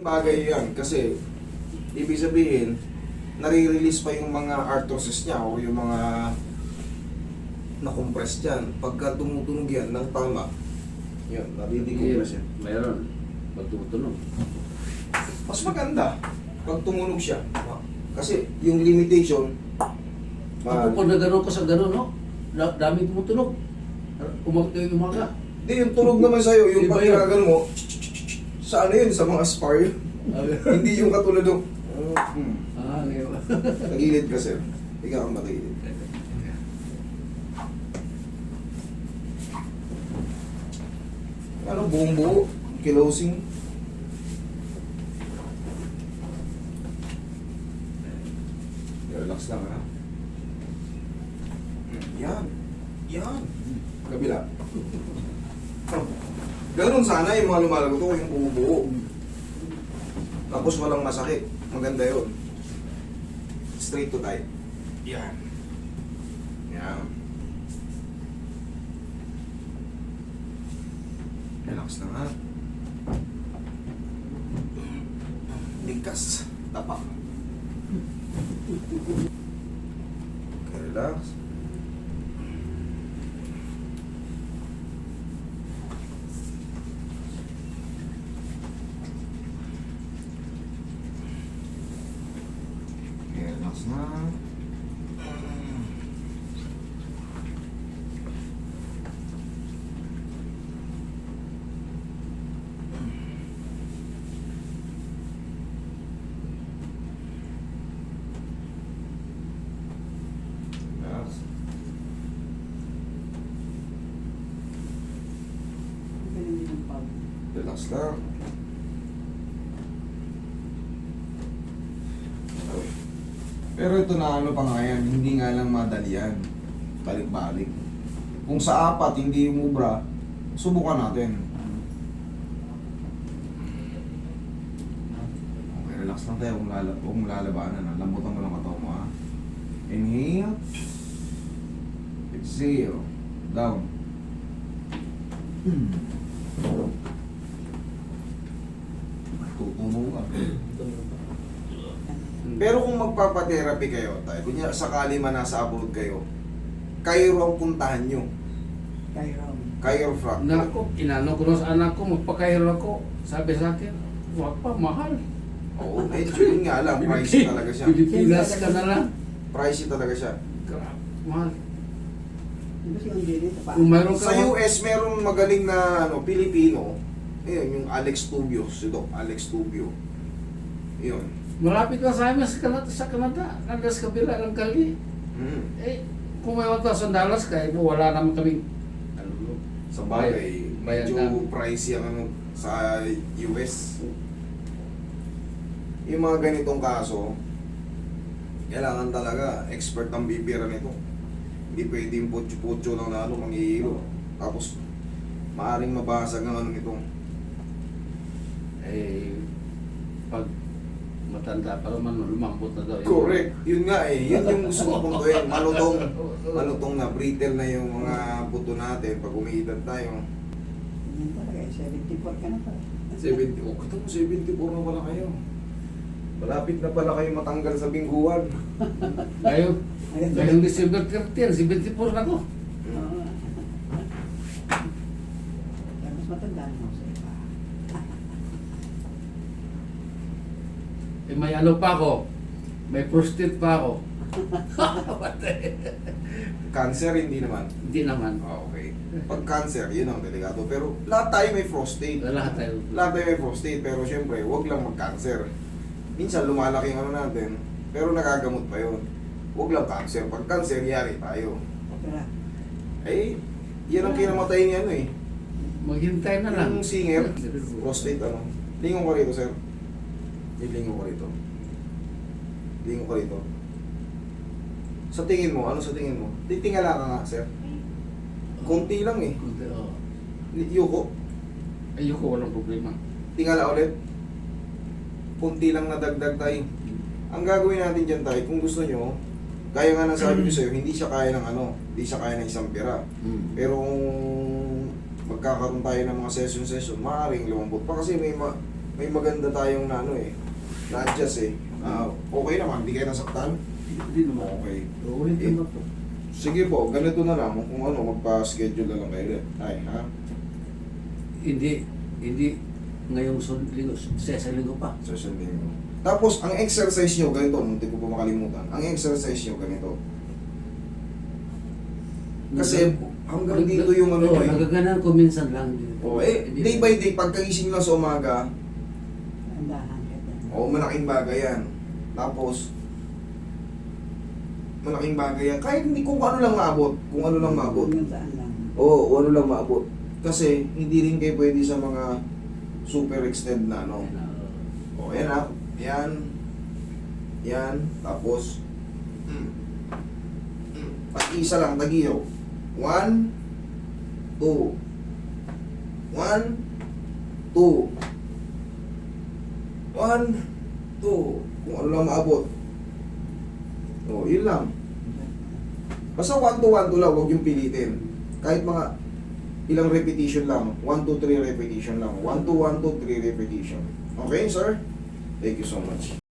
Bagay yan kasi ibig sabihin nare-release pa yung mga arthroses niya o yung mga na-compress dyan. Pagka tumutunog yan ng tama, yun, nadi-decompress yan. Mayroon. Pag tumutunog. Mas maganda pag tumunog siya. Kasi yung limitation, Ako pag nagano ko sa gano'n, no? Dami tumutunog. Umaga. Hindi, yung tunog naman sa'yo, yung Iba pag yun. ginagano mo, sa ano yun, sa mga spar yun. Hindi yung katulad ng, Ngayon. nagilid ka sir. Ikaw ang matagilid. Ano, buong buo, kilosing. Relax lang ha. Yan. Yan. Kabila. Ganun sana yung mga lumalago yung buo-buo. Tapos walang masakit. Maganda yun. Straight to tight. Yan. Yan. Relax lang ha. Ligkas. Tapak. Okay, relax. Okay, relax na. Relax. Relax lang. Okay. Pero ito na ano pa nga yan, hindi nga lang madali yan. Balik-balik. Kung sa apat hindi umubra, subukan natin. Okay, relax lang tayo. Huwag mo lalabanan. Ha? Lambutan mo lang katawan mo. Ha? Inhale. Exhale. Down. Tutunog ka. Pero kung magpapatherapy kayo, tayo, kunya sakali man nasa abroad kayo, kayo ang puntahan nyo. Chiropractor. Nako, inano ko na sa anak ko, magpakairo ako. Sabi sa akin, wag pa, mahal. Oo, medyo yun nga lang, pricey talaga siya. Pilipinas ka na lang. Pricey talaga siya. Grabe, mahal. Kung Kung mayroon ka, Sa US, meron magaling na ano, Pilipino. Ayun, yung Alex Tubio, si Doc Alex Tubio. Yun. malapit na sa amin sa Canada. Nagas kabila ng kali. Mm. Eh, kung may $1,000 kaya wala naman kaming ano, Sa bagay, Bayad medyo namin. pricey ang ano, sa US. Yung mga ganitong kaso, kailangan talaga expert ang bibira nito. Hindi pwedeng putyo-putyo lang na ano, manghihilo. Tapos, maaring mabasag ang ano nito. eh, pag matanda pa naman, lumambot na daw. Correct. Yun nga eh. Yun yung gusto ko puntuin. Malutong na, brittle na yung mga buto natin pag umiidad tayo. 74 ka na pala. 70, oh, kita mo 74 na pala kayo. Malapit na pala kayo matanggal sa bingguan. Ngayong December 13, 74 na ko. Oo. Mas matanda na ako sa iba. Eh, may ano pa ako. May prostate pa ako. Cancer, hindi naman. Hindi naman. Ah, okay. Pag cancer, yun ang delikado. Pero lahat tayo may prostate. Lahat tayo. Lahat tayo may prostate. Pero syempre, huwag lang mag-cancer. Minsan lumalaki ang ano natin, pero nagagamot pa yun. Huwag lang cancer. Pag cancer, yari tayo. Opera. Eh, yan ang kinamatay ni ano eh. Maghintay na lang. Yung singer, prostate ano. Lingon ko rito, sir. Lingon ko rito. Lingon ko rito. Sa tingin mo, ano sa tingin mo? Titingala ka nga, sir. Konti lang eh. Oo. Yuko, Ayoko, walang problema. tingala ulit. Kunti lang nadagdag tayo. Ang gagawin natin dyan tayo, kung gusto nyo, gaya nga ng sabi ko sa'yo, hindi siya kaya ng ano, hindi siya kaya ng isang pira. Pero kung magkakaroon tayo ng mga session, maaaring lumambot pa kasi may maganda tayong na ano eh. Na-adjust eh. Okay naman, hindi kayo nasaktan? Hindi naman. Okay. Ulitin mo po. Sige po, ganito na lang. Kung ano, magpa-schedule na lang kayo ulit. Ay, ha? Hindi ngayong linggo, sa linggo pa. Session din mo. Tapos, ang exercise nyo, ganito, hindi ko pa makalimutan. Ang exercise nyo, ganito. Kasi, hanggang dito yung ano Oo, eh. nagaganan ko minsan lang. Oh, day by day, pagkagising lang sa umaga, Andahan ka dyan. malaking bagay yan. Tapos, malaking bagay yan. Kahit hindi kung ano lang maabot. Kung ano lang maabot. Yung saan lang. Oo, ano lang maabot. Kasi, hindi rin kayo pwede sa mga super extend na ano. O, ayan ha. Yan. Yan. Tapos, Pag-isa lang, tagiyaw. 1, 2. 1, 2. 1, 2. Kung ano lang maabot. O, yun lang. Basta 1 to 1 to lang, huwag yung pilitin. Kahit mga ilang repetition lang. 1 to 3 repetition lang. 1 to 1 to 3 repetition. Okay, sir? Thank you so much.